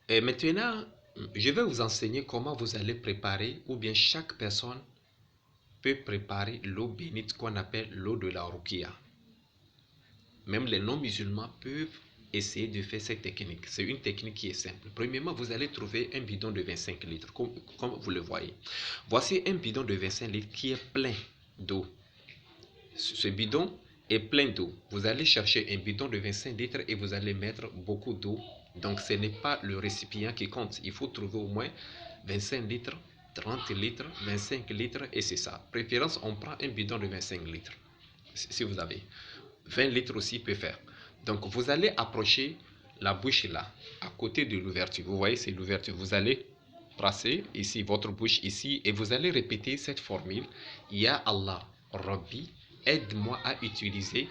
Et maintenant, je vais vous enseigner comment vous allez préparer, ou bien chaque personne peut préparer l'eau bénite qu'on appelle l'eau de la Rukia. Même les non-musulmans peuvent essayer de faire cette technique. C'est une technique qui est simple. Premièrement, vous allez trouver un bidon de 25 litres, comme vous le voyez. Voici un bidon de 25 litres qui est plein d'eau. Ce bidon est plein d'eau. Vous allez chercher un bidon de 25 litres et vous allez mettre beaucoup d'eau. Donc, ce n'est pas le récipient qui compte. Il faut trouver au moins 25 litres, 30 litres, 25 litres et c'est ça. Préférence, on prend un bidon de 25 litres. Si vous avez 20 litres aussi peut faire. Donc, vous allez approcher la bouche là, à côté de l'ouverture. Vous voyez, c'est l'ouverture. Vous allez placer ici votre bouche ici et vous allez répéter cette formule. Ya Allah, Rabbi, aide-moi à utiliser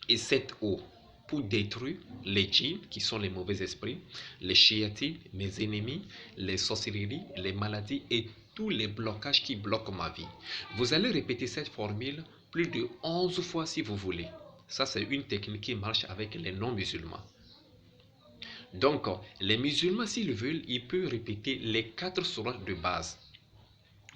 et cette eau pour détruire les djinns qui sont les mauvais esprits, les shayatines, mes ennemis, les sorcelleries, les maladies et tous les blocages qui bloquent ma vie. Vous allez répéter cette formule plus de 11 fois si vous voulez. Ça, c'est une technique qui marche avec les non-musulmans. Donc, les musulmans, s'ils veulent, ils peuvent répéter les 4 sourates de base.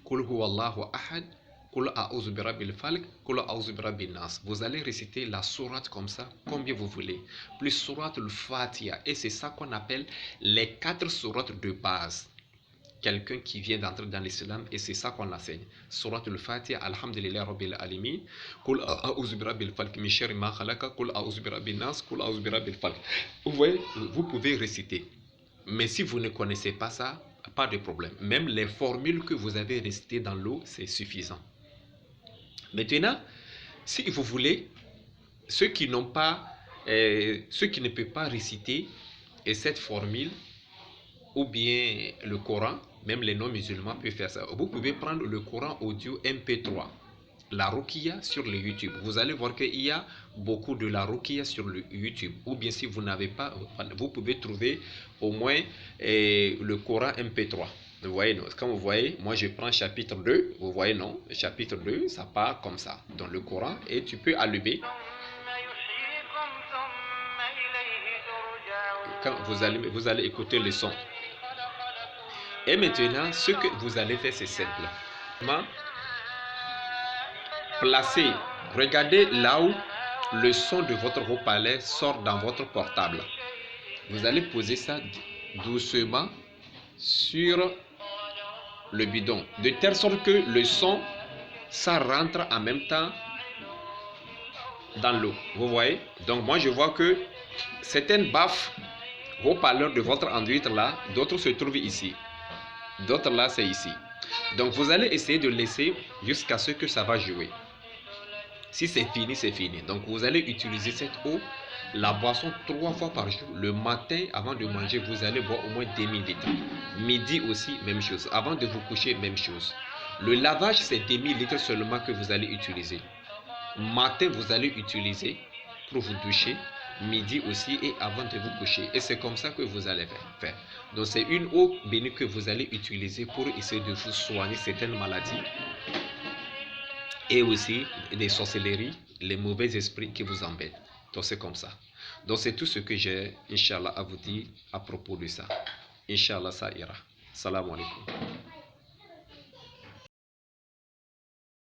Qul huwallahu ahad, Qul a'udhu birabbil falq, Qul a'udhu birabbin nas. Vous allez réciter la sourate comme ça, combien vous voulez. Plus sourate al-Fatiha. Et c'est ça qu'on appelle les 4 sourates de base. Quelqu'un qui vient d'entrer dans l'islam et c'est ça qu'on enseigne. Surat al-Fatiha, Alhamdulillah Rabbil Alamin, Qul a'udhu birabbil falq min sharri ma khalaqa, Qul a'udhu birabbin nas, Qul a'udhu birabbil falq. Vous voyez, vous pouvez réciter. Mais si vous ne connaissez pas ça, pas de problème. Même les formules que vous avez récitées dans l'eau, c'est suffisant. Maintenant, si vous voulez, ceux qui n'ont pas, ceux qui ne peuvent pas réciter et cette formule, ou bien le Coran, même les non-musulmans peuvent faire ça. Vous pouvez prendre le Coran audio MP3, la Rukia sur le YouTube. Vous allez voir qu'il y a beaucoup de la Rukia sur le YouTube. Ou bien si vous n'avez pas, vous pouvez trouver au moins le Coran MP3. Vous voyez, non? Quand vous voyez, moi je prends chapitre 2, vous voyez non, chapitre 2, ça part comme ça dans le Coran et tu peux allumer. Quand vous allez écouter le son. Et maintenant, ce que vous allez faire, c'est simple. Placez, regardez là où le son de votre haut-parleur sort dans votre portable. Vous allez poser ça doucement sur le bidon, de telle sorte que le son, ça rentre en même temps dans l'eau. Vous voyez? Donc moi, je vois que certaines baffes haut-parleurs de votre Android là, d'autres se trouvent ici. D'autres là, c'est ici. Donc vous allez essayer de laisser jusqu'à ce que ça va jouer. Si c'est fini, c'est fini. Donc vous allez utiliser cette eau, la boisson 3 fois par jour. Le matin, avant de manger, vous allez boire au moins 2000 litres. Midi aussi, même chose. Avant de vous coucher, même chose. Le lavage, c'est 2000 litres seulement que vous allez utiliser. Matin, vous allez utiliser pour vous doucher. Midi aussi et avant de vous coucher. Et c'est comme ça que vous allez faire. Donc c'est une eau bénie que vous allez utiliser pour essayer de vous soigner certaines maladies. Et aussi des sorcelleries, les mauvais esprits qui vous embêtent. Donc c'est comme ça. Donc c'est tout ce que j'ai, Inch'Allah, à vous dire à propos de ça. Inch'Allah, ça ira. Salam alaikum.